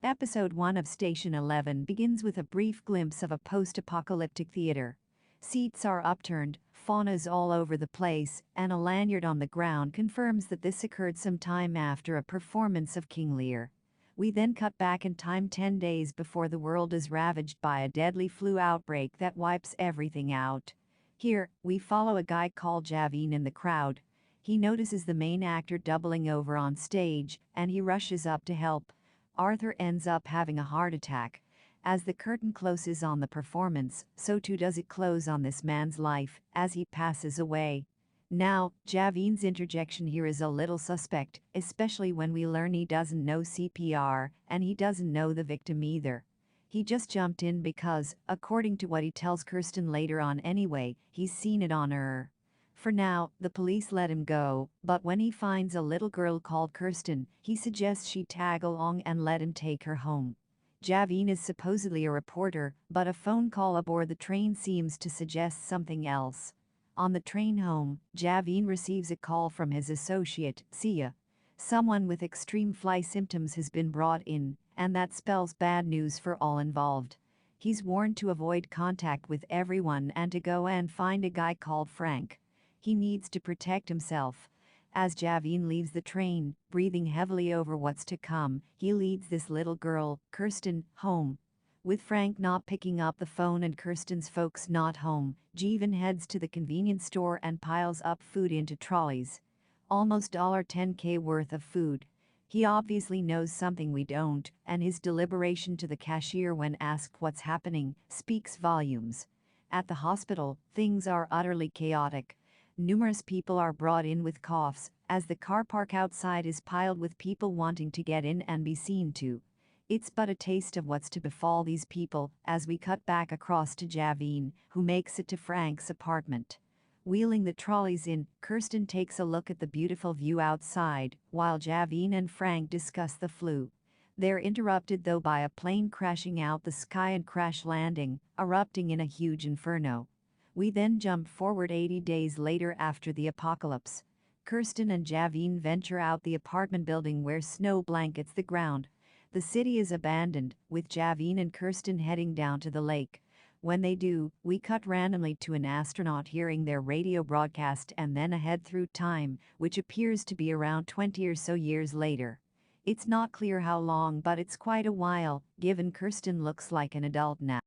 Episode 1 of Station 11 begins with a brief glimpse of a post-apocalyptic theater. Seats are upturned, fauna's all over the place, and a lanyard on the ground confirms that this occurred some time after a performance of King Lear. We then cut back in time 10 days before the world is ravaged by a deadly flu outbreak that wipes everything out. Here, we follow a guy called Jeevan in the crowd. He notices the main actor doubling over on stage, and he rushes up to help. Arthur ends up having a heart attack. As the curtain closes on the performance, so too does it close on this man's life as he passes away. Now, Jeevan's interjection here is a little suspect, especially when we learn he doesn't know CPR and he doesn't know the victim either. He just jumped in because, according to what he tells Kirsten later on anyway, he's seen it on her. For now, the police let him go, but when he finds a little girl called Kirsten, he suggests she tag along and let him take her home. Jeevan is supposedly a reporter, but a phone call aboard the train seems to suggest something else. On the train home, Jeevan receives a call from his associate, Sia. Someone with extreme fly symptoms has been brought in, and that spells bad news for all involved. He's warned to avoid contact with everyone and to go and find a guy called Frank. He needs to protect himself. As Jeevan leaves the train, breathing heavily over what's to come, he leads this little girl, Kirsten, home. With Frank not picking up the phone and Kirsten's folks not home, Jeevan heads to the convenience store and piles up food into trolleys. Almost $10K worth of food. He obviously knows something we don't, and his deliberation to the cashier when asked what's happening speaks volumes. At the hospital, things are utterly chaotic. Numerous people are brought in with coughs, as the car park outside is piled with people wanting to get in and be seen to. It's but a taste of what's to befall these people as we cut back across to Jeevan, who makes it to Frank's apartment. Wheeling the trolleys in, Kirsten takes a look at the beautiful view outside, while Jeevan and Frank discuss the flu. They're interrupted though by a plane crashing out the sky and crash landing, erupting in a huge inferno. We then jump forward 80 days later after the apocalypse. Kirsten and Jeevan venture out the apartment building where snow blankets the ground. The city is abandoned, with Jeevan and Kirsten heading down to the lake. When they do, we cut randomly to an astronaut hearing their radio broadcast and then ahead through time, which appears to be around 20 or so years later. It's not clear how long, but it's quite a while, given Kirsten looks like an adult now.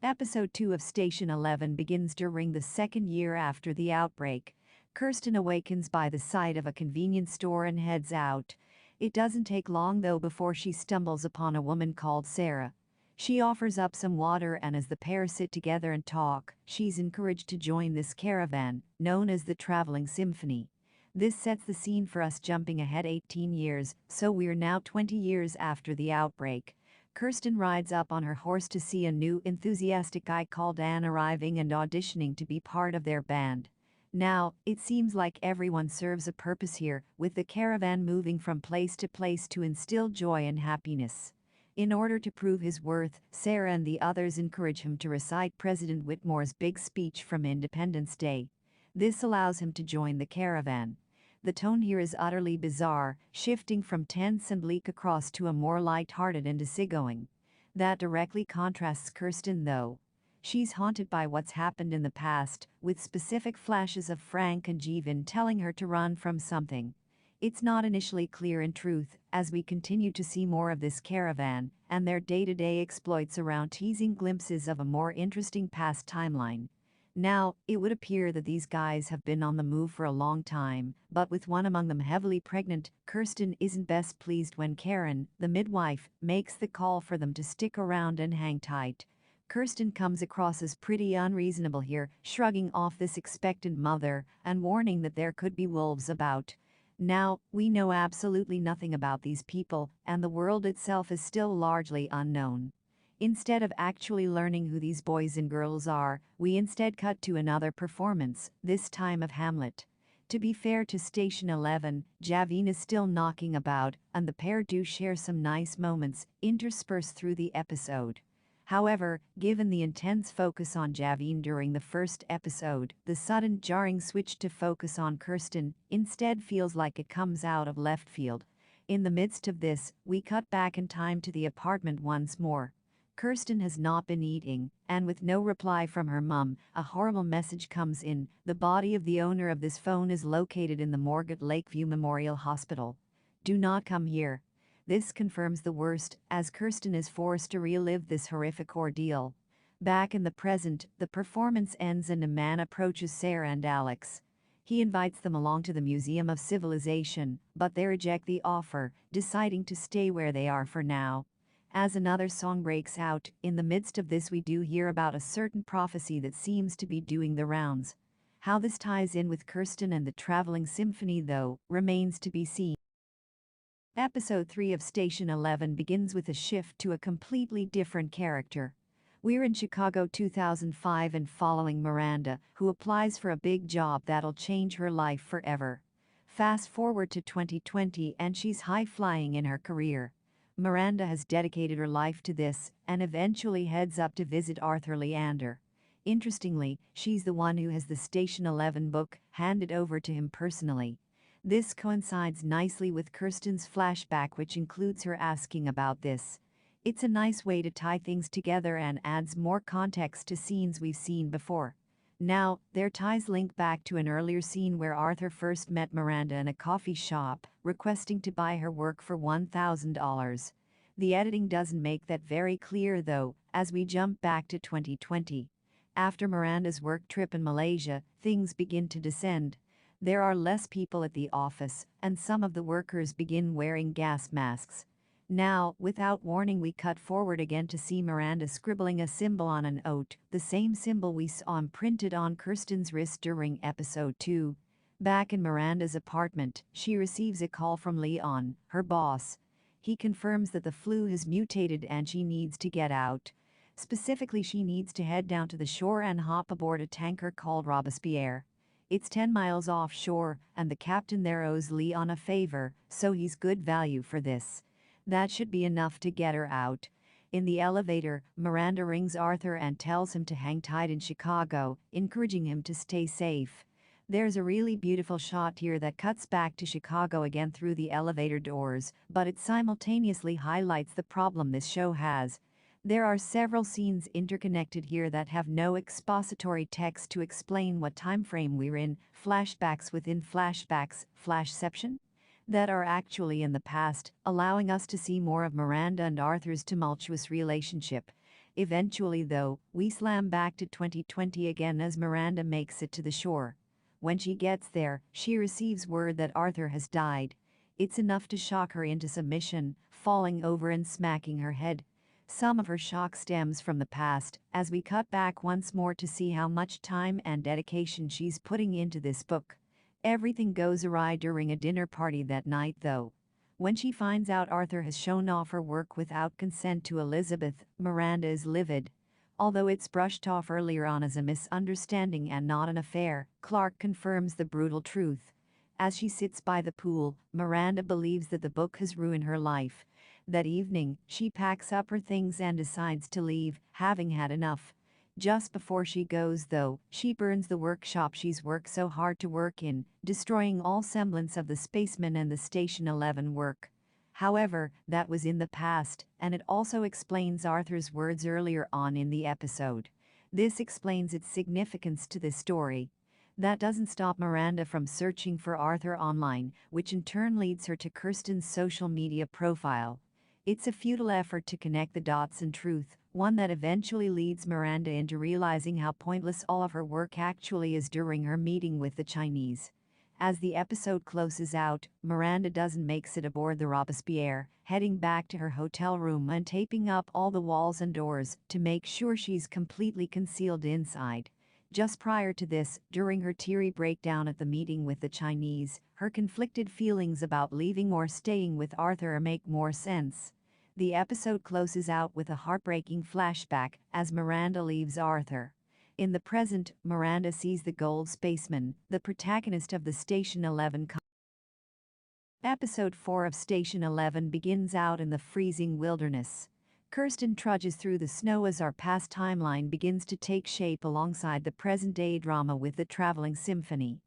Episode 2 of Station 11 begins during the second year after the outbreak. Kirsten awakens by the sight of a convenience store and heads out. It doesn't take long though before she stumbles upon a woman called Sarah. She offers up some water, and as the pair sit together and talk, she's encouraged to join this caravan, known as the Traveling Symphony. This sets the scene for us jumping ahead 18 years, so we're now 20 years after the outbreak. Kirsten rides up on her horse to see a new enthusiastic guy called Anne arriving and auditioning to be part of their band. Now, it seems like everyone serves a purpose here, with the caravan moving from place to place to instill joy and happiness. In order to prove his worth, Sarah and the others encourage him to recite President Whitmore's big speech from Independence Day. This allows him to join the caravan. The tone here is utterly bizarre, shifting from tense and bleak across to a more light-hearted and easygoing. That directly contrasts Kirsten though. She's haunted by what's happened in the past, with specific flashes of Frank and Jeevan telling her to run from something. It's not initially clear in truth, as we continue to see more of this caravan and their day-to-day exploits around teasing glimpses of a more interesting past timeline. Now, it would appear that these guys have been on the move for a long time, but with one among them heavily pregnant, Kirsten isn't best pleased when Karen, the midwife, makes the call for them to stick around and hang tight. Kirsten comes across as pretty unreasonable here, shrugging off this expectant mother and warning that there could be wolves about. Now, we know absolutely nothing about these people, and the world itself is still largely unknown. Instead of actually learning who these boys and girls are, we instead cut to another performance, this time of Hamlet. To be fair to Station 11, Jeevan is still knocking about, and the pair do share some nice moments interspersed through the episode. However, given the intense focus on Jeevan during the first episode, the sudden jarring switch to focus on Kirsten instead feels like it comes out of left field. In the midst of this, we cut back in time to the apartment once more. Kirsten has not been eating, and with no reply from her mum, a horrible message comes in. The body of the owner of this phone is located in the morgue at Lakeview Memorial Hospital. Do not come here. This confirms the worst, as Kirsten is forced to relive this horrific ordeal. Back in the present, the performance ends and a man approaches Sarah and Alex. He invites them along to the Museum of Civilization, but they reject the offer, deciding to stay where they are for now. As another song breaks out, in the midst of this we do hear about a certain prophecy that seems to be doing the rounds. How this ties in with Kirsten and the traveling symphony, though, remains to be seen. Episode 3 of Station 11 begins with a shift to a completely different character. We're in Chicago 2005 and following Miranda, who applies for a big job that'll change her life forever. Fast forward to 2020 and she's high-flying in her career. Miranda has dedicated her life to this and eventually heads up to visit Arthur Leander. Interestingly, she's the one who has the Station 11 book handed over to him personally. This coincides nicely with Kirsten's flashback, which includes her asking about this. It's a nice way to tie things together and adds more context to scenes we've seen before. Now, their ties link back to an earlier scene where Arthur first met Miranda in a coffee shop, requesting to buy her work for $1,000. The editing doesn't make that very clear though, as we jump back to 2020. After Miranda's work trip in Malaysia, things begin to descend. There are less people at the office, and some of the workers begin wearing gas masks. Now, without warning, we cut forward again to see Miranda scribbling a symbol on an oat, the same symbol we saw imprinted on Kirsten's wrist during episode 2. Back in Miranda's apartment, she receives a call from Leon, her boss. He confirms that the flu has mutated and she needs to get out. Specifically, she needs to head down to the shore and hop aboard a tanker called Robespierre. It's 10 miles offshore, and the captain there owes Leon a favor, so he's good value for this. That should be enough to get her out. In the elevator, Miranda rings Arthur and tells him to hang tight in Chicago, encouraging him to stay safe. There's a really beautiful shot here that cuts back to Chicago again through the elevator doors, but it simultaneously highlights the problem this show has. There are several scenes interconnected here that have no expository text to explain what time frame we're in, flashbacks within flashbacks, flashception, that are actually in the past, allowing us to see more of Miranda and Arthur's tumultuous relationship. Eventually, though, we slam back to 2020 again as Miranda makes it to the shore. When she gets there, she receives word that Arthur has died. It's enough to shock her into submission, falling over and smacking her head. Some of her shock stems from the past, as we cut back once more to see how much time and dedication she's putting into this book. Everything goes awry during a dinner party that night, though. When she finds out Arthur has shown off her work without consent to Elizabeth, Miranda is livid. Although it's brushed off earlier on as a misunderstanding and not an affair, Clark confirms the brutal truth. As she sits by the pool, Miranda believes that the book has ruined her life. That evening, she packs up her things and decides to leave, having had enough. Just before she goes, though, she burns the workshop she's worked so hard to work in, destroying all semblance of the spaceman and the Station 11 work. However, that was in the past, and it also explains Arthur's words earlier on in the episode. This explains its significance to this story. That doesn't stop Miranda from searching for Arthur online, which in turn leads her to Kirsten's social media profile. It's a futile effort to connect the dots in truth, one that eventually leads Miranda into realizing how pointless all of her work actually is during her meeting with the Chinese. As the episode closes out, Miranda doesn't make it aboard the Robespierre, heading back to her hotel room and taping up all the walls and doors to make sure she's completely concealed inside. Just prior to this, during her teary breakdown at the meeting with the Chinese, her conflicted feelings about leaving or staying with Arthur make more sense. The episode closes out with a heartbreaking flashback as Miranda leaves Arthur. In the present, Miranda sees the gold spaceman, the protagonist of the Station 11. Episode 4 of Station 11 begins out in the freezing wilderness. Kirsten trudges through the snow as our past timeline begins to take shape alongside the present-day drama with the traveling symphony.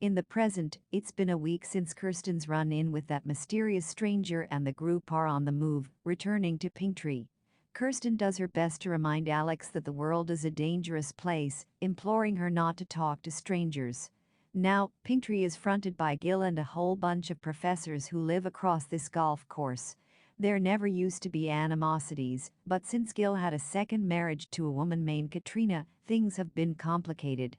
In the present, it's been a week since Kirsten's run-in with that mysterious stranger and the group are on the move, returning to Pinktree. Kirsten does her best to remind Alex that the world is a dangerous place, imploring her not to talk to strangers. Now, Pinktree is fronted by Gil and a whole bunch of professors who live across this golf course. There never used to be animosities, but since Gil had a second marriage to a woman named Katrina, things have been complicated.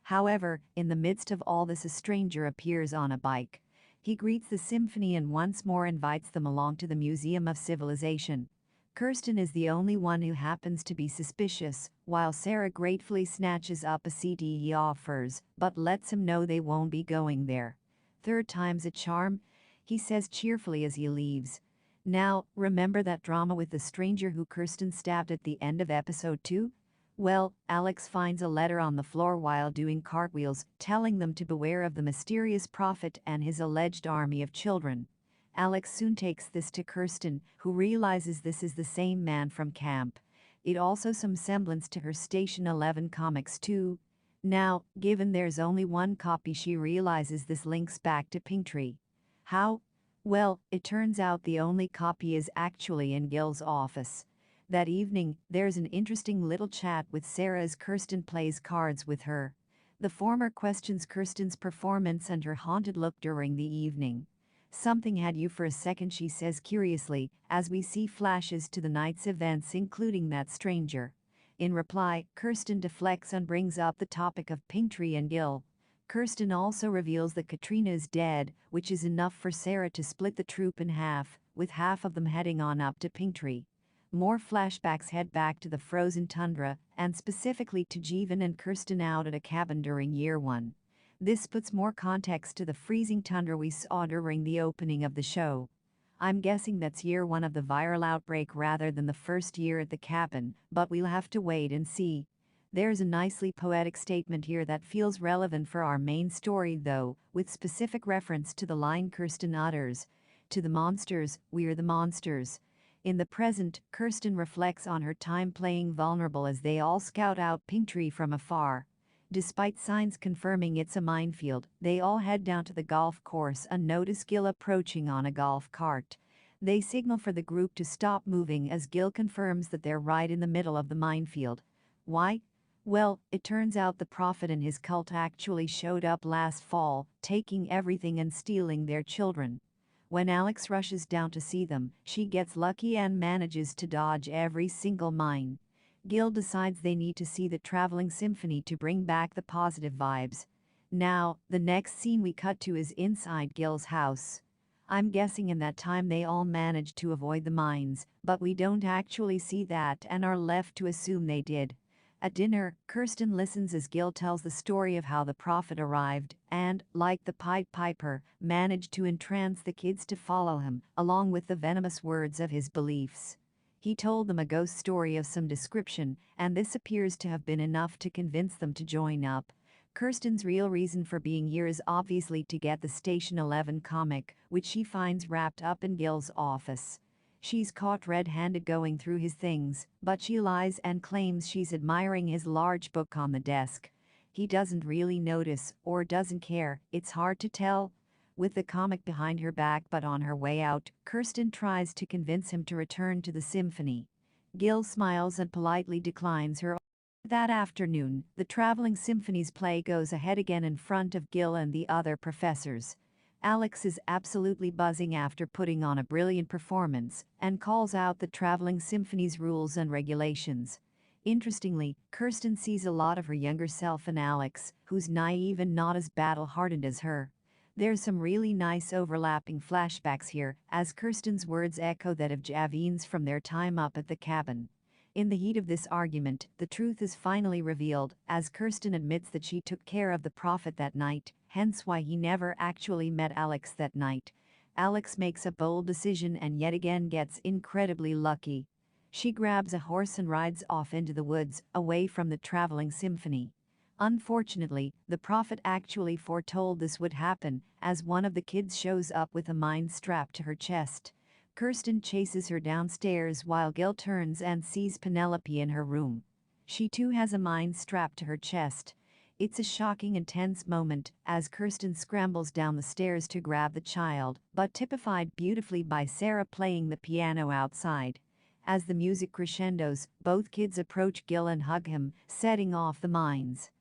However, in the midst of all this, a stranger appears on a bike. He greets the symphony and once more invites them along to the Museum of Civilization. Kirsten is the only one who happens to be suspicious, while Sarah gratefully snatches up a seat he offers, but lets him know they won't be going there. "Third time's a charm," he says cheerfully as he leaves. Now, remember that drama with the stranger who Kirsten stabbed at the end of episode 2? Well, Alex finds a letter on the floor while doing cartwheels, telling them to beware of the mysterious prophet and his alleged army of children. Alex soon takes this to Kirsten, who realizes this is the same man from camp. It also some semblance to her Station 11 comics too. Now, given there's only one copy, she realizes this links back to Pinktree. How? Well, it turns out the only copy is actually in Gil's office. That evening, there's an interesting little chat with Sarah as Kirsten plays cards with her. The former questions Kirsten's performance and her haunted look during the evening. "Something had you for a second," she says curiously, as we see flashes to the night's events including that stranger. In reply, Kirsten deflects and brings up the topic of Pinktree and Gil. Kirsten also reveals that Katrina is dead, which is enough for Sarah to split the troop in half, with half of them heading on up to Pinktree. More flashbacks head back to the frozen tundra, and specifically to Jeevan and Kirsten out at a cabin during year 1. This puts more context to the freezing tundra we saw during the opening of the show. I'm guessing that's year 1 of the viral outbreak rather than the first year at the cabin, but we'll have to wait and see. There's a nicely poetic statement here that feels relevant for our main story though, with specific reference to the line Kirsten utters, "To the monsters, we're the monsters." In the present, Kirsten reflects on her time playing vulnerable as they all scout out Pinktree from afar. Despite signs confirming it's a minefield, they all head down to the golf course and notice Gil approaching on a golf cart. They signal for the group to stop moving as Gil confirms that they're right in the middle of the minefield. Why? Well, it turns out the prophet and his cult actually showed up last fall, taking everything and stealing their children. When Alex rushes down to see them, she gets lucky and manages to dodge every single mine. Gil decides they need to see the traveling symphony to bring back the positive vibes. Now, the next scene we cut to is inside Gil's house. I'm guessing in that time they all managed to avoid the mines, but we don't actually see that and are left to assume they did. At dinner, Kirsten listens as Gil tells the story of how the prophet arrived and, like the Pied Piper, managed to entrance the kids to follow him, along with the venomous words of his beliefs. He told them a ghost story of some description, and this appears to have been enough to convince them to join up. Kirsten's real reason for being here is obviously to get the Station 11 comic, which she finds wrapped up in Gil's office. She's caught red-handed going through his things, but she lies and claims she's admiring his large book on the desk. He doesn't really notice, or doesn't care, it's hard to tell. With the comic behind her back but on her way out, Kirsten tries to convince him to return to the symphony. Gil smiles and politely declines her. That afternoon, the traveling symphony's play goes ahead again in front of Gil and the other professors. Alex is absolutely buzzing after putting on a brilliant performance and calls out the traveling symphony's rules and regulations. Interestingly, Kirsten sees a lot of her younger self in Alex, who's naive and not as battle-hardened as her. There's some really nice overlapping flashbacks here, as Kirsten's words echo that of Javin's from their time up at the cabin. In the heat of this argument, the truth is finally revealed, as Kirsten admits that she took care of the prophet that night, hence why he never actually met Alex that night. Alex makes a bold decision and yet again gets incredibly lucky. She grabs a horse and rides off into the woods, away from the traveling symphony. Unfortunately, the prophet actually foretold this would happen, as one of the kids shows up with a mine strapped to her chest. Kirsten chases her downstairs while Gil turns and sees Penelope in her room. She too has a mine strapped to her chest. It's a shocking and tense moment as Kirsten scrambles down the stairs to grab the child, but typified beautifully by Sarah playing the piano outside. As the music crescendos, both kids approach Gil and hug him, setting off the mines.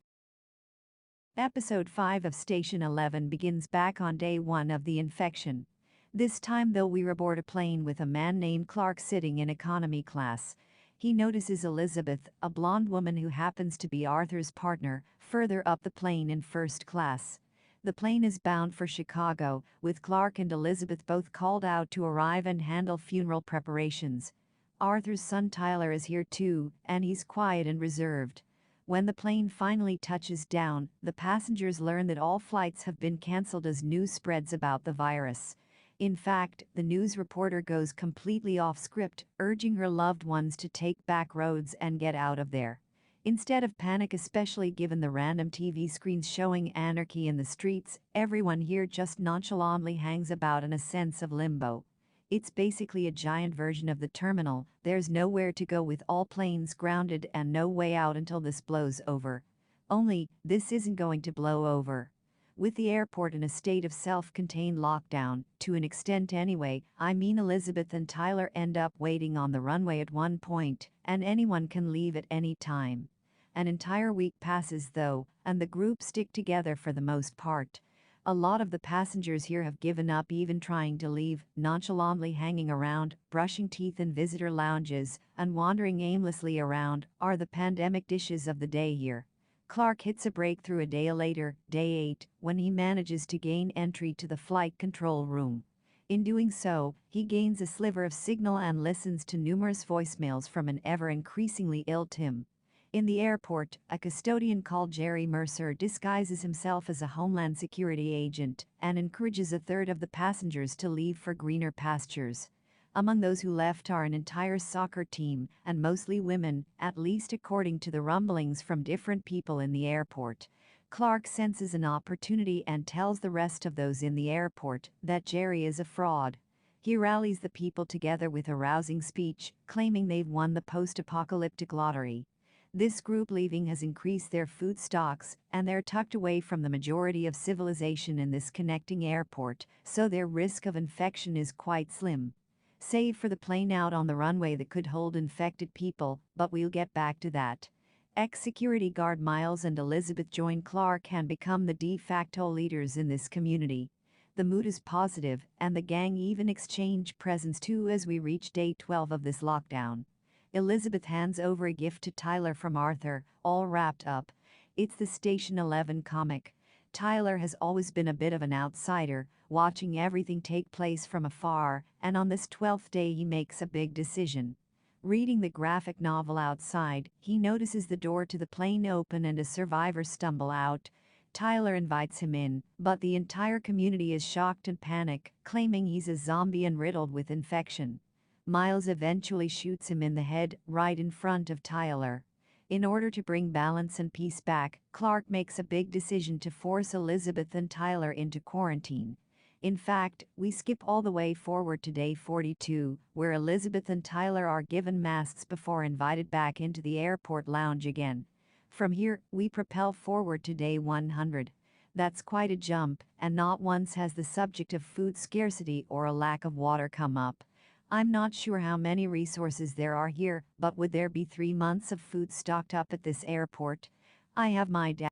Episode 5 of Station 11 begins back on day 1 of the infection. This time though we aboard a plane with a man named Clark sitting in economy class. He notices Elizabeth, a blonde woman who happens to be Arthur's partner, further up the plane in first class. The plane is bound for Chicago, with Clark and Elizabeth both called out to arrive and handle funeral preparations. Arthur's son Tyler is here too, and he's quiet and reserved. When the plane finally touches down, the passengers learn that all flights have been canceled as news spreads about the virus. In fact, the news reporter goes completely off script, urging her loved ones to take back roads and get out of there. Instead of panic, especially given the random TV screens showing anarchy in the streets, everyone here just nonchalantly hangs about in a sense of limbo. It's basically a giant version of the terminal. There's nowhere to go with all planes grounded and no way out until this blows over. Only, this isn't going to blow over. With the airport in a state of self-contained lockdown, to an extent anyway, I mean Elizabeth and Tyler end up waiting on the runway at one point, and anyone can leave at any time. An entire week passes though, and the group stick together for the most part. A lot of the passengers here have given up even trying to leave, nonchalantly hanging around, brushing teeth in visitor lounges, and wandering aimlessly around are the pandemic dishes of the day here. Clark hits a breakthrough a day later, day 8, when he manages to gain entry to the flight control room. In doing so, he gains a sliver of signal and listens to numerous voicemails from an ever-increasingly ill Tim. In the airport, a custodian called Jerry Mercer disguises himself as a Homeland Security agent and encourages a third of the passengers to leave for greener pastures. Among those who left are an entire soccer team, and mostly women, at least according to the rumblings from different people in the airport. Clark senses an opportunity and tells the rest of those in the airport that Jerry is a fraud. He rallies the people together with a rousing speech, claiming they've won the post-apocalyptic lottery. This group leaving has increased their food stocks, and they're tucked away from the majority of civilization in this connecting airport, so their risk of infection is quite slim. Save for the plane out on the runway that could hold infected people, but we'll get back to that. Ex-security guard Miles and Elizabeth join Clark and become the de facto leaders in this community. The mood is positive, and the gang even exchange presents too as we reach day 12 of this lockdown. Elizabeth hands over a gift to Tyler from Arthur, all wrapped up. It's the Station 11 comic. Tyler has always been a bit of an outsider, watching everything take place from afar, and on this 12th day he makes a big decision. Reading the graphic novel outside, he notices the door to the plane open and a survivor stumble out. Tyler invites him in, but the entire community is shocked and panic, claiming he's a zombie and riddled with infection. Miles eventually shoots him in the head, right in front of Tyler. In order to bring balance and peace back, Clark makes a big decision to force Elizabeth and Tyler into quarantine. In fact, we skip all the way forward to day 42, where Elizabeth and Tyler are given masks before invited back into the airport lounge again. From here, we propel forward to day 100. That's quite a jump, and not once has the subject of food scarcity or a lack of water come up. I'm not sure how many resources there are here, but would there be 3 months of food stocked up at this airport? I have my doubts.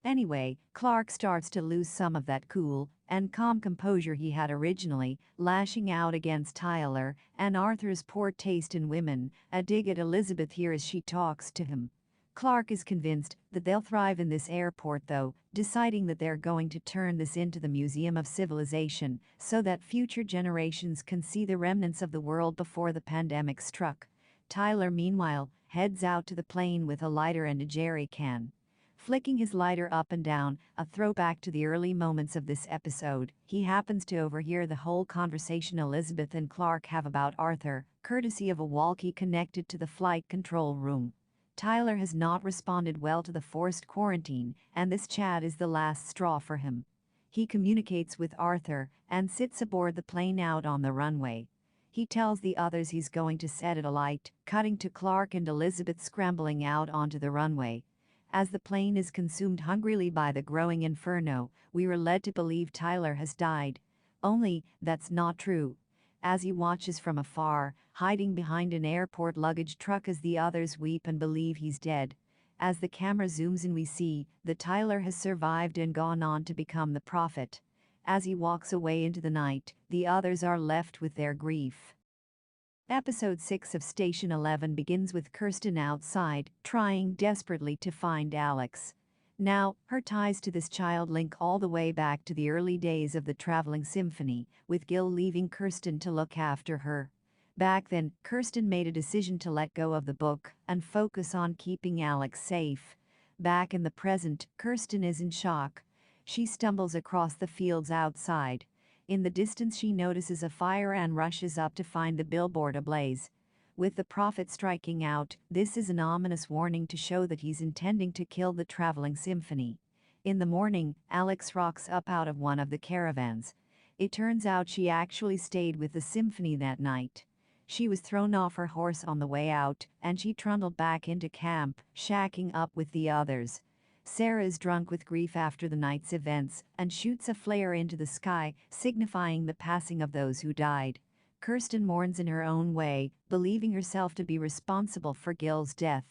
Anyway, Clark starts to lose some of that cool and calm composure he had originally, lashing out against Tyler and Arthur's poor taste in women, a dig at Elizabeth here as she talks to him. Clark is convinced that they'll thrive in this airport though, deciding that they're going to turn this into the Museum of Civilization so that future generations can see the remnants of the world before the pandemic struck. Tyler, meanwhile, heads out to the plane with a lighter and a jerry can. Flicking his lighter up and down, a throwback to the early moments of this episode, he happens to overhear the whole conversation Elizabeth and Clark have about Arthur, courtesy of a walkie connected to the flight control room. Tyler has not responded well to the forced quarantine, and this chat is the last straw for him. He communicates with Arthur and sits aboard the plane out on the runway. He tells the others he's going to set it alight, cutting to Clark and Elizabeth scrambling out onto the runway. As the plane is consumed hungrily by the growing inferno, we are led to believe Tyler has died. Only, that's not true. As he watches from afar, hiding behind an airport luggage truck as the others weep and believe he's dead. As the camera zooms in, we see that Tyler has survived and gone on to become the prophet. As he walks away into the night, the others are left with their grief. Episode 6 of Station 11 begins with Kirsten outside, trying desperately to find Alex. Now, her ties to this child link all the way back to the early days of the traveling symphony, with Gil leaving Kirsten to look after her. Back then, Kirsten made a decision to let go of the book and focus on keeping Alex safe. Back in the present, Kirsten is in shock. She stumbles across the fields outside. In the distance, she notices a fire and rushes up to find the billboard ablaze. With the prophet striking out, this is an ominous warning to show that he's intending to kill the traveling symphony. In the morning, Alex rocks up out of one of the caravans. It turns out she actually stayed with the symphony that night. She was thrown off her horse on the way out, and she trundled back into camp, shacking up with the others. Sarah is drunk with grief after the night's events and shoots a flare into the sky, signifying the passing of those who died. Kirsten mourns in her own way, believing herself to be responsible for Gil's death.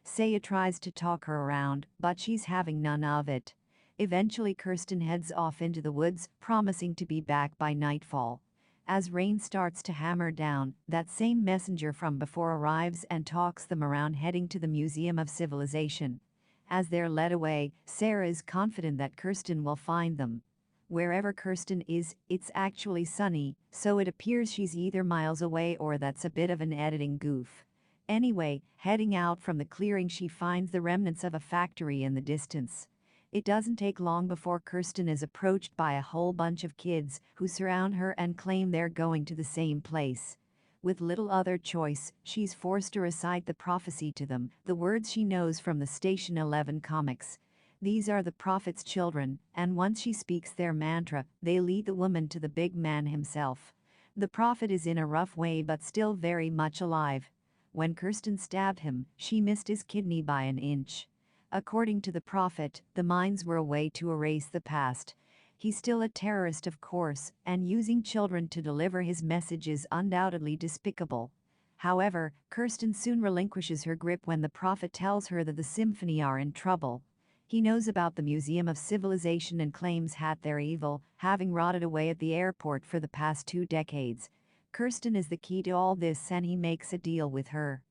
Saya tries to talk her around, but she's having none of it. Eventually, Kirsten heads off into the woods, promising to be back by nightfall. As rain starts to hammer down, that same messenger from before arrives and talks them around, heading to the Museum of Civilization. As they're led away, Sarah is confident that Kirsten will find them. Wherever Kirsten is, it's actually sunny, so it appears she's either miles away or that's a bit of an editing goof. Anyway, heading out from the clearing, she finds the remnants of a factory in the distance. It doesn't take long before Kirsten is approached by a whole bunch of kids who surround her and claim they're going to the same place. With little other choice, she's forced to recite the prophecy to them, the words she knows from the Station 11 comics. These are the prophet's children, and once she speaks their mantra, they lead the woman to the big man himself. The prophet is in a rough way but still very much alive. When Kirsten stabbed him, she missed his kidney by an inch. According to the prophet, the mines were a way to erase the past. He's still a terrorist, of course, and using children to deliver his message is undoubtedly despicable. However, Kirsten soon relinquishes her grip when the prophet tells her that the symphony are in trouble. He knows about the Museum of Civilization and claims they're evil, having rotted away at the airport for the past 2 decades. Kirsten is the key to all this, and he makes a deal with her.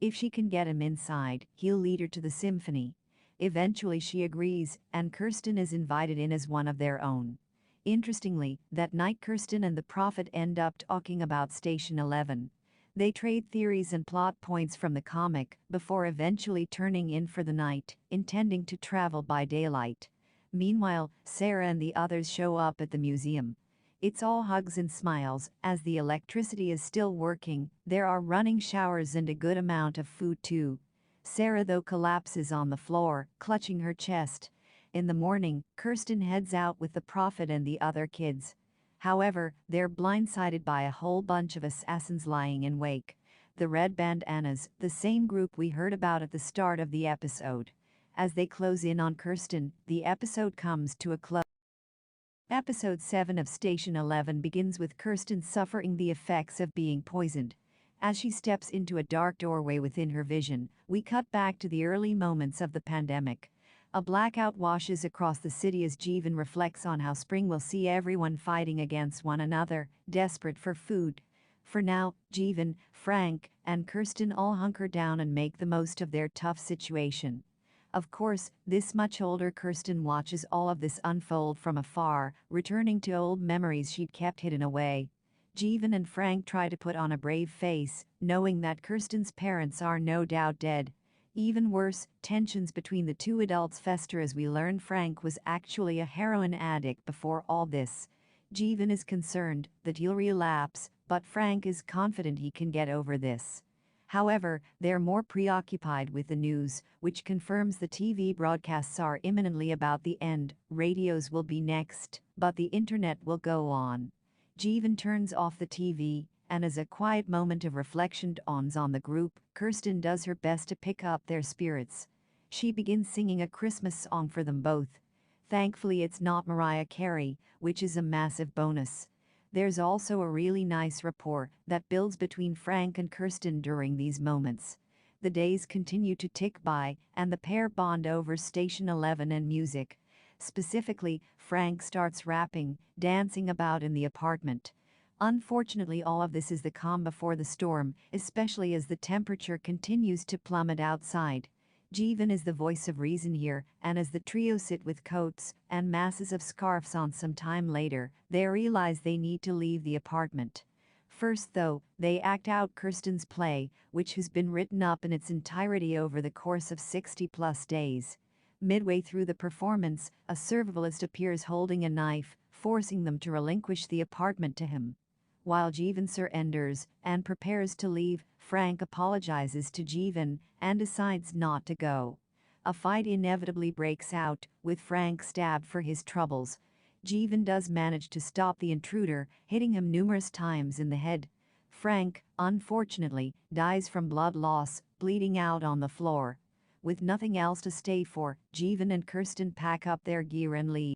If she can get him inside, he'll lead her to the symphony. Eventually she agrees, and Kirsten is invited in as one of their own. Interestingly, that night Kirsten and the prophet end up talking about Station 11. They trade theories and plot points from the comic, before eventually turning in for the night, intending to travel by daylight. Meanwhile, Sarah and the others show up at the museum. It's all hugs and smiles, as the electricity is still working, there are running showers and a good amount of food too. Sarah, though, collapses on the floor, clutching her chest. In the morning, Kirsten heads out with the prophet and the other kids. However, they're blindsided by a whole bunch of assassins lying in wake. The Red Bandanas, the same group we heard about at the start of the episode. As they close in on Kirsten, the episode comes to a close. Episode 7 of Station 11 begins with Kirsten suffering the effects of being poisoned. As she steps into a dark doorway within her vision, we cut back to the early moments of the pandemic. A blackout washes across the city as Jeevan reflects on how spring will see everyone fighting against one another, desperate for food. For now, Jeevan, Frank, and Kirsten all hunker down and make the most of their tough situation. Of course, this much older Kirsten watches all of this unfold from afar, returning to old memories she'd kept hidden away. Jeevan and Frank try to put on a brave face, knowing that Kirsten's parents are no doubt dead. Even worse, tensions between the two adults fester as we learn Frank was actually a heroin addict before all this. Jeevan is concerned that he'll relapse, but Frank is confident he can get over this. However, they're more preoccupied with the news, which confirms the TV broadcasts are imminently about the end. Radios will be next, but the internet will go on. Jeevan turns off the TV, and as a quiet moment of reflection dawns on the group, Kirsten does her best to pick up their spirits. She begins singing a Christmas song for them both. Thankfully, it's not Mariah Carey, which is a massive bonus. There's also a really nice rapport that builds between Frank and Kirsten during these moments. The days continue to tick by, and the pair bond over Station 11 and music. Specifically, Frank starts rapping, dancing about in the apartment. Unfortunately, all of this is the calm before the storm, especially as the temperature continues to plummet outside. Jeevan is the voice of reason here, and as the trio sit with coats and masses of scarves on some time later, they realize they need to leave the apartment. First, though, they act out Kirsten's play, which has been written up in its entirety over the course of 60-plus days. Midway through the performance, a survivalist appears holding a knife, forcing them to relinquish the apartment to him. While Jeevan surrenders and prepares to leave, Frank apologizes to Jeevan and decides not to go. A fight inevitably breaks out, with Frank stabbed for his troubles. Jeevan does manage to stop the intruder, hitting him numerous times in the head. Frank, unfortunately, dies from blood loss, bleeding out on the floor. With nothing else to stay for, Jeevan and Kirsten pack up their gear and leave.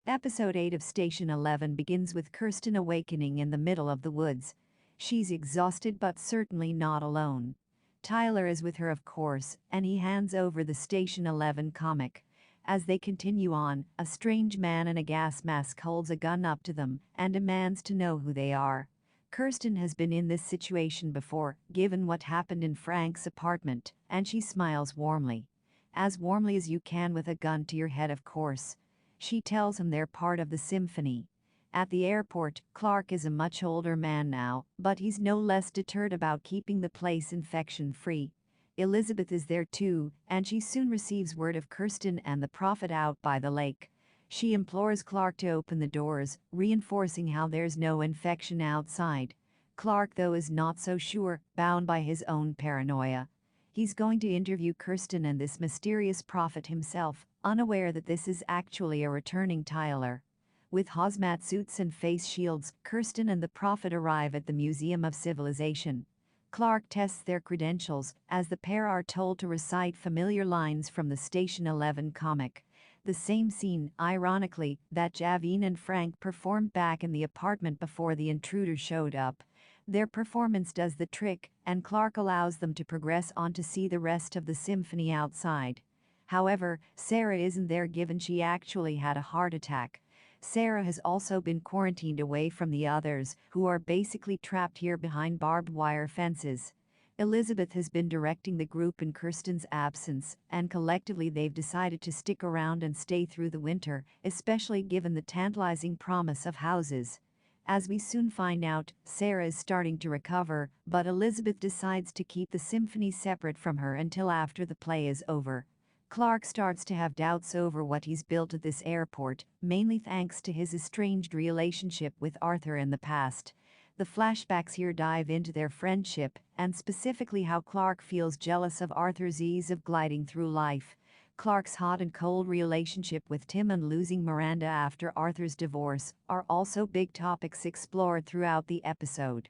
Episode 8 of Station 11 begins with Kirsten awakening in the middle of the woods. She's exhausted but certainly not alone. Tyler is with her, of course, and he hands over the Station 11 comic. As they continue on, a strange man in a gas mask holds a gun up to them and demands to know who they are. Kirsten has been in this situation before, given what happened in Frank's apartment, and she smiles warmly. As warmly as you can with a gun to your head, of course. She tells him they're part of the symphony. At the airport, Clark is a much older man now, but he's no less deterred about keeping the place infection-free. Elizabeth is there too, and she soon receives word of Kirsten and the prophet out by the lake. She implores Clark to open the doors, reinforcing how there's no infection outside. Clark, though, is not so sure, bound by his own paranoia. He's going to interview Kirsten and this mysterious prophet himself, unaware that this is actually a returning Tyler. With hazmat suits and face shields, Kirsten and the prophet arrive at the Museum of Civilization. Clark tests their credentials, as the pair are told to recite familiar lines from the Station 11 comic. The same scene, ironically, that Jeevan and Frank performed back in the apartment before the intruder showed up. Their performance does the trick, and Clark allows them to progress on to see the rest of the symphony outside. However, Sarah isn't there, given she actually had a heart attack. Sarah has also been quarantined away from the others, who are basically trapped here behind barbed wire fences. Elizabeth has been directing the group in Kirsten's absence, and collectively they've decided to stick around and stay through the winter, especially given the tantalizing promise of houses. As we soon find out, Sarah is starting to recover, but Elizabeth decides to keep the symphony separate from her until after the play is over. Clark starts to have doubts over what he's built at this airport, mainly thanks to his estranged relationship with Arthur in the past. The flashbacks here dive into their friendship, and specifically how Clark feels jealous of Arthur's ease of gliding through life. Clark's hot and cold relationship with Tim and losing Miranda after Arthur's divorce are also big topics explored throughout the episode.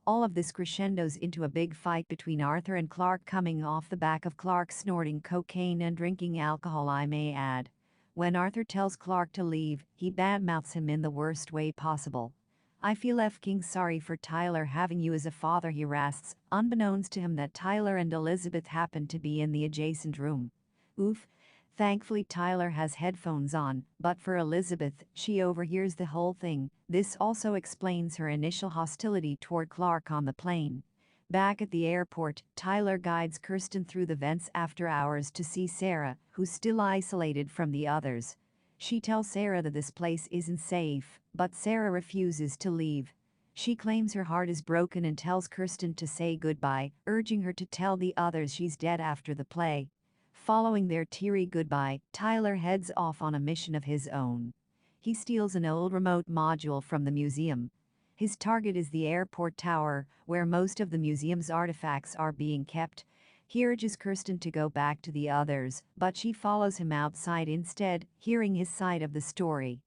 All of this crescendos into a big fight between Arthur and Clark, coming off the back of Clark snorting cocaine and drinking alcohol, I may add. When Arthur tells Clark to leave, he badmouths him in the worst way possible. "I feel f***ing sorry for Tyler having you as a father," he rasts, unbeknownst to him that Tyler and Elizabeth happen to be in the adjacent room. Oof. Thankfully Tyler has headphones on, but for Elizabeth, she overhears the whole thing. This also explains her initial hostility toward Clark on the plane. Back at the airport, Tyler guides Kirsten through the vents after hours to see Sarah, who's still isolated from the others. She tells Sarah that this place isn't safe, but Sarah refuses to leave. She claims her heart is broken and tells Kirsten to say goodbye, urging her to tell the others she's dead after the play. Following their teary goodbye, Tyler heads off on a mission of his own. He steals an old remote module from the museum. His target is the airport tower, where most of the museum's artifacts are being kept. He urges Kirsten to go back to the others, but she follows him outside instead, hearing his side of the story.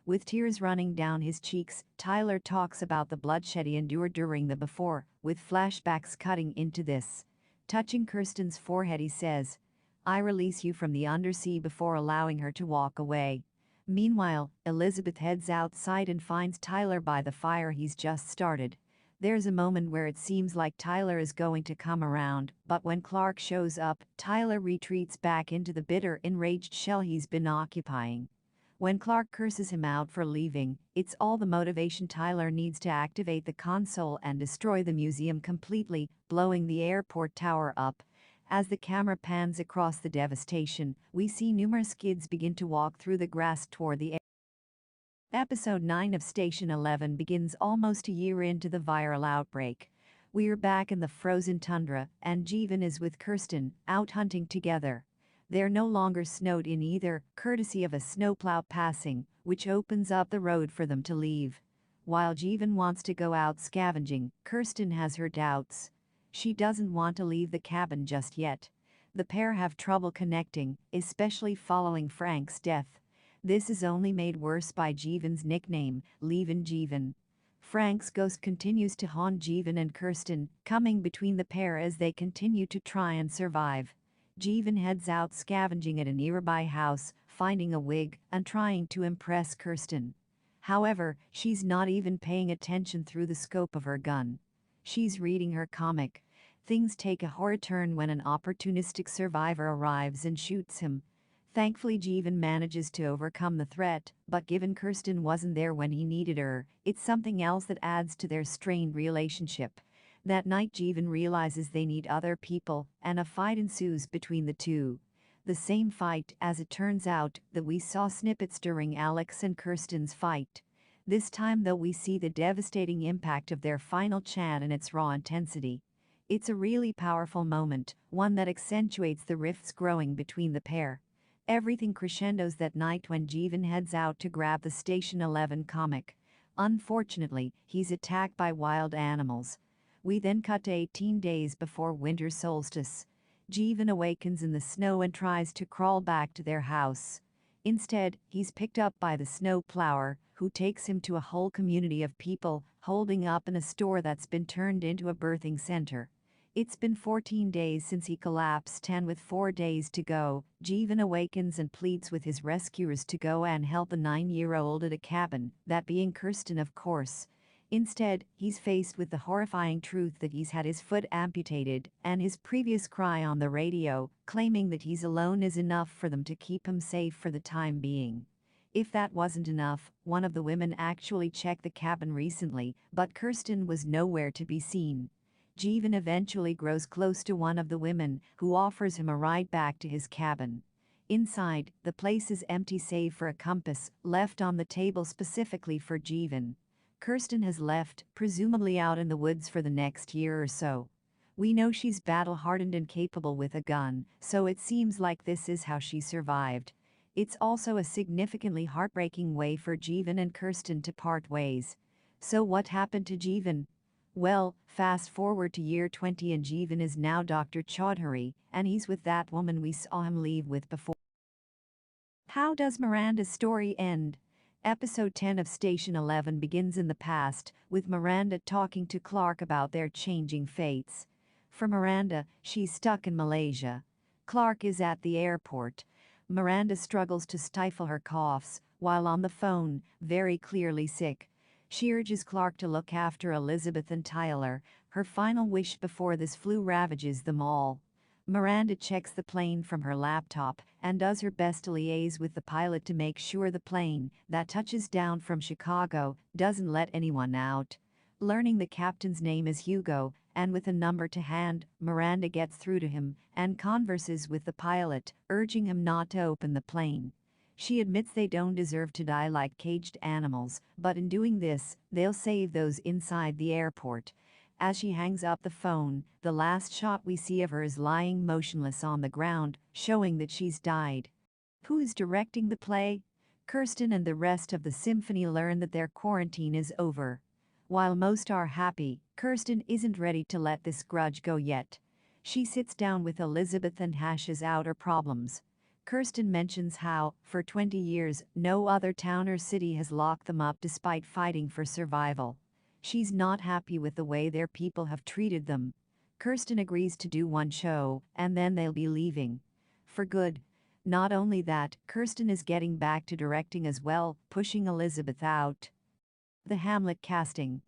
With tears running down his cheeks, Tyler talks about the bloodshed he endured during the before, with flashbacks cutting into this. Touching Kirsten's forehead, he says, I release you from the undersea before allowing her to walk away. Meanwhile, Elizabeth heads outside and finds Tyler by the fire he's just started. There's a moment where it seems like Tyler is going to come around, but when Clark shows up, Tyler retreats back into the bitter, enraged shell he's been occupying. When Clark curses him out for leaving, it's all the motivation Tyler needs to activate the console and destroy the museum completely, blowing the airport tower up. As the camera pans across the devastation, we see numerous kids begin to walk through the grass toward the air. Episode 9 of Station 11 begins almost a year into the viral outbreak. We're back in the frozen tundra, and Jeevan is with Kirsten, out hunting together. They're no longer snowed in either, courtesy of a snowplow passing, which opens up the road for them to leave. While Jeevan wants to go out scavenging, Kirsten has her doubts. She doesn't want to leave the cabin just yet. The pair have trouble connecting, especially following Frank's death. This is only made worse by Jeevan's nickname, Leavin' Jeevan. Frank's ghost continues to haunt Jeevan and Kirsten, coming between the pair as they continue to try and survive. Jeevan heads out scavenging at a nearby house, finding a wig and trying to impress Kirsten. However, she's not even paying attention through the scope of her gun. She's reading her comic. Things take a horror turn when an opportunistic survivor arrives and shoots him. Thankfully, Jeevan manages to overcome the threat, but given Kirsten wasn't there when he needed her, it's something else that adds to their strained relationship. That night, Jeevan realizes they need other people, and a fight ensues between the two. The same fight, as it turns out, that we saw snippets during Alex and Kirsten's fight. This time, though, we see the devastating impact of their final chat and its raw intensity. It's a really powerful moment, one that accentuates the rifts growing between the pair. Everything crescendos that night when Jeevan heads out to grab the Station 11 comic. Unfortunately, he's attacked by wild animals. We then cut to 18 days before winter solstice. Jeevan awakens in the snow and tries to crawl back to their house. Instead, he's picked up by the snow plower, who takes him to a whole community of people, holding up in a store that's been turned into a birthing center. It's been 14 days since he collapsed, and with 4 days to go, Jeevan awakens and pleads with his rescuers to go and help the 9-year-old at a cabin, that being Kirsten, of course. Instead, he's faced with the horrifying truth that he's had his foot amputated, and his previous cry on the radio, claiming that he's alone, is enough for them to keep him safe for the time being. If that wasn't enough, one of the women actually checked the cabin recently, but Kirsten was nowhere to be seen. Jeevan eventually grows close to one of the women, who offers him a ride back to his cabin. Inside, the place is empty save for a compass, left on the table specifically for Jeevan. Kirsten has left, presumably out in the woods for the next year or so. We know she's battle-hardened and capable with a gun, so it seems like this is how she survived. It's also a significantly heartbreaking way for Jeevan and Kirsten to part ways. So what happened to Jeevan? Well, fast forward to year 20 and Jeevan is now Dr. Chaudhary, and he's with that woman we saw him leave with before. How does Miranda's story end? Episode 10 of Station 11 begins in the past, with Miranda talking to Clark about their changing fates. For Miranda, she's stuck in Malaysia. Clark is at the airport. Miranda struggles to stifle her coughs, while on the phone, very clearly sick. She urges Clark to look after Elizabeth and Tyler, her final wish before this flu ravages them all. Miranda checks the plane from her laptop and does her best to liaise with the pilot to make sure the plane, that touches down from Chicago, doesn't let anyone out. Learning the captain's name is Hugo, and with a number to hand, Miranda gets through to him and converses with the pilot, urging him not to open the plane. She admits they don't deserve to die like caged animals, but in doing this, they'll save those inside the airport. As she hangs up the phone, the last shot we see of her is lying motionless on the ground, showing that she's died. Who is directing the play? Kirsten and the rest of the symphony learn that their quarantine is over. While most are happy, Kirsten isn't ready to let this grudge go yet. She sits down with Elizabeth and hashes out her problems. Kirsten mentions how, for 20 years, no other town or city has locked them up despite fighting for survival. She's not happy with the way their people have treated them. Kirsten agrees to do one show, and then they'll be leaving. for good. Not only that, Kirsten is getting back to directing as well, pushing Elizabeth out. The Hamlet casting.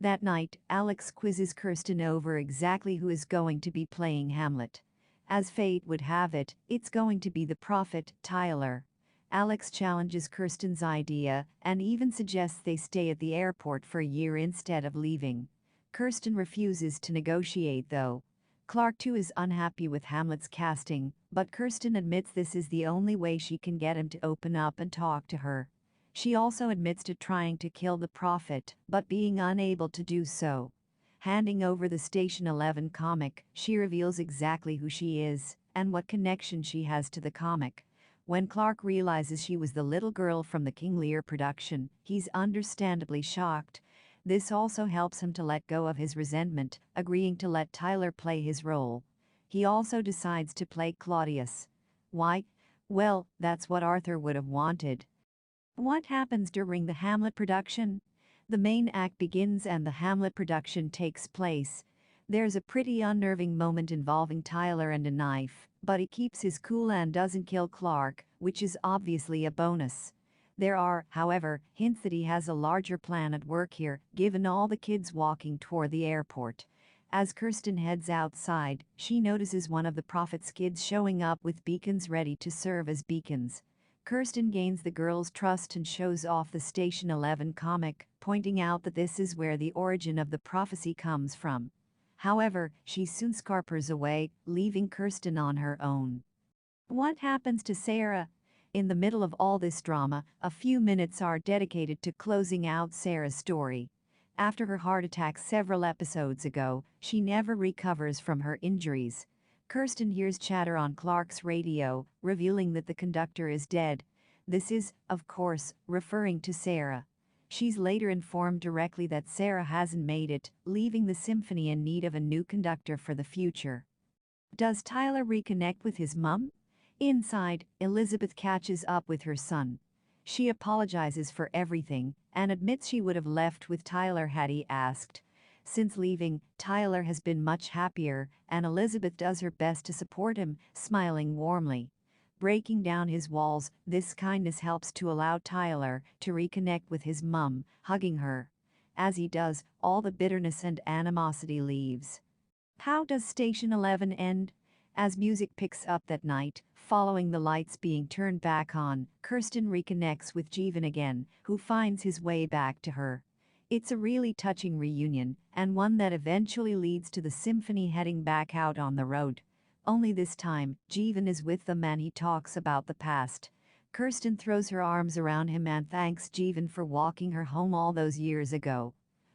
That night, Alex quizzes Kirsten over exactly who is going to be playing Hamlet. As fate would have it, it's going to be the prophet, Tyler. Alex challenges Kirsten's idea and even suggests they stay at the airport for a year instead of leaving. Kirsten refuses to negotiate though. Clark too is unhappy with Hamlet's casting, but Kirsten admits this is the only way she can get him to open up and talk to her. She also admits to trying to kill the prophet, but being unable to do so. Handing over the Station 11 comic, she reveals exactly who she is and what connection she has to the comic. When Clark realizes she was the little girl from the King Lear production, he's understandably shocked. This also helps him to let go of his resentment, agreeing to let Tyler play his role. He also decides to play Claudius. Why? Well, that's what Arthur would have wanted. What happens during the Hamlet production? The main act begins and the Hamlet production takes place. There's a pretty unnerving moment involving Tyler and a knife, but he keeps his cool and doesn't kill Clark, which is obviously a bonus. There are, however, hints that he has a larger plan at work here, given all the kids walking toward the airport. As Kirsten heads outside, she notices one of the prophet's kids showing up with beacons ready to serve as beacons. Kirsten gains the girl's trust and shows off the Station 11 comic, pointing out that this is where the origin of the prophecy comes from. However, she soon scarpers away, leaving Kirsten on her own. What happens to Sarah? In the middle of all this drama, a few minutes are dedicated to closing out Sarah's story. After her heart attack several episodes ago, she never recovers from her injuries. Kirsten hears chatter on Clark's radio, revealing that the conductor is dead. This is, of course, referring to Sarah. She's later informed directly that Sarah hasn't made it, leaving the symphony in need of a new conductor for the future. Does Tyler reconnect with his mum? Inside, Elizabeth catches up with her son. She apologizes for everything and admits she would have left with Tyler had he asked. Since leaving, Tyler has been much happier, and Elizabeth does her best to support him, smiling warmly. Breaking down his walls, this kindness helps to allow Tyler to reconnect with his mum, hugging her. As he does, all the bitterness and animosity leaves. How does Station 11 end? As music picks up that night, following the lights being turned back on, Kirsten reconnects with Jeevan again, who finds his way back to her. It's a really touching reunion, and one that eventually leads to the symphony heading back out on the road. Only this time, Jeevan is with them and he talks about the past. Kirsten throws her arms around him and thanks Jeevan for walking her home all those years ago.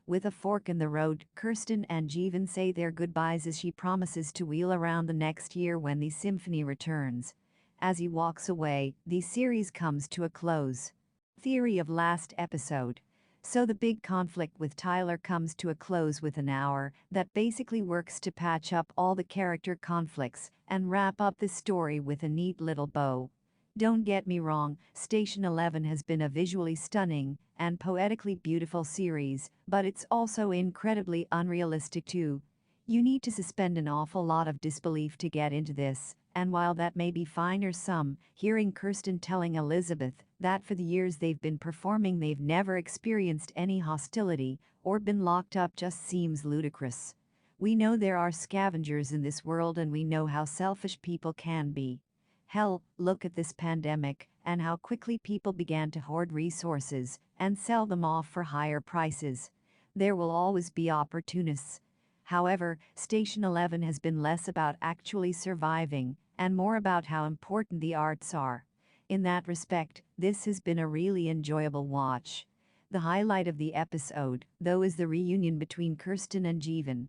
With a fork in the road, Kirsten and Jeevan say their goodbyes as she promises to wheel around the next year when the symphony returns. As he walks away, the series comes to a close. Theory of last episode. So the big conflict with Tyler comes to a close with an hour that basically works to patch up all the character conflicts and wrap up the story with a neat little bow. Don't get me wrong, Station 11 has been a visually stunning and poetically beautiful series, but it's also incredibly unrealistic too. You need to suspend an awful lot of disbelief to get into this, and while that may be fine or some, hearing Kirsten telling Elizabeth that for the years they've been performing they've never experienced any hostility or been locked up just seems ludicrous. We know there are scavengers in this world and we know how selfish people can be. Hell, look at this pandemic and how quickly people began to hoard resources and sell them off for higher prices. There will always be opportunists. However, Station 11 has been less about actually surviving and more about how important the arts are. In that respect, this has been a really enjoyable watch. The highlight of the episode, though, is the reunion between Kirsten and Jeevan.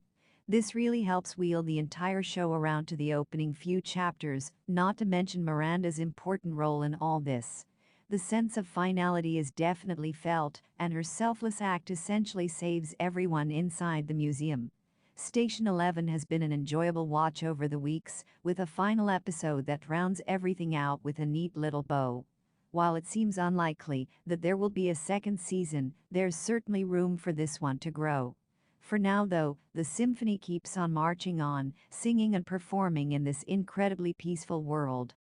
This really helps wheel the entire show around to the opening few chapters, not to mention Miranda's important role in all this. The sense of finality is definitely felt, and her selfless act essentially saves everyone inside the museum. Station 11 has been an enjoyable watch over the weeks, with a final episode that rounds everything out with a neat little bow. While it seems unlikely that there will be a second season, there's certainly room for this one to grow. For now though, the symphony keeps on marching on, singing and performing in this incredibly peaceful world.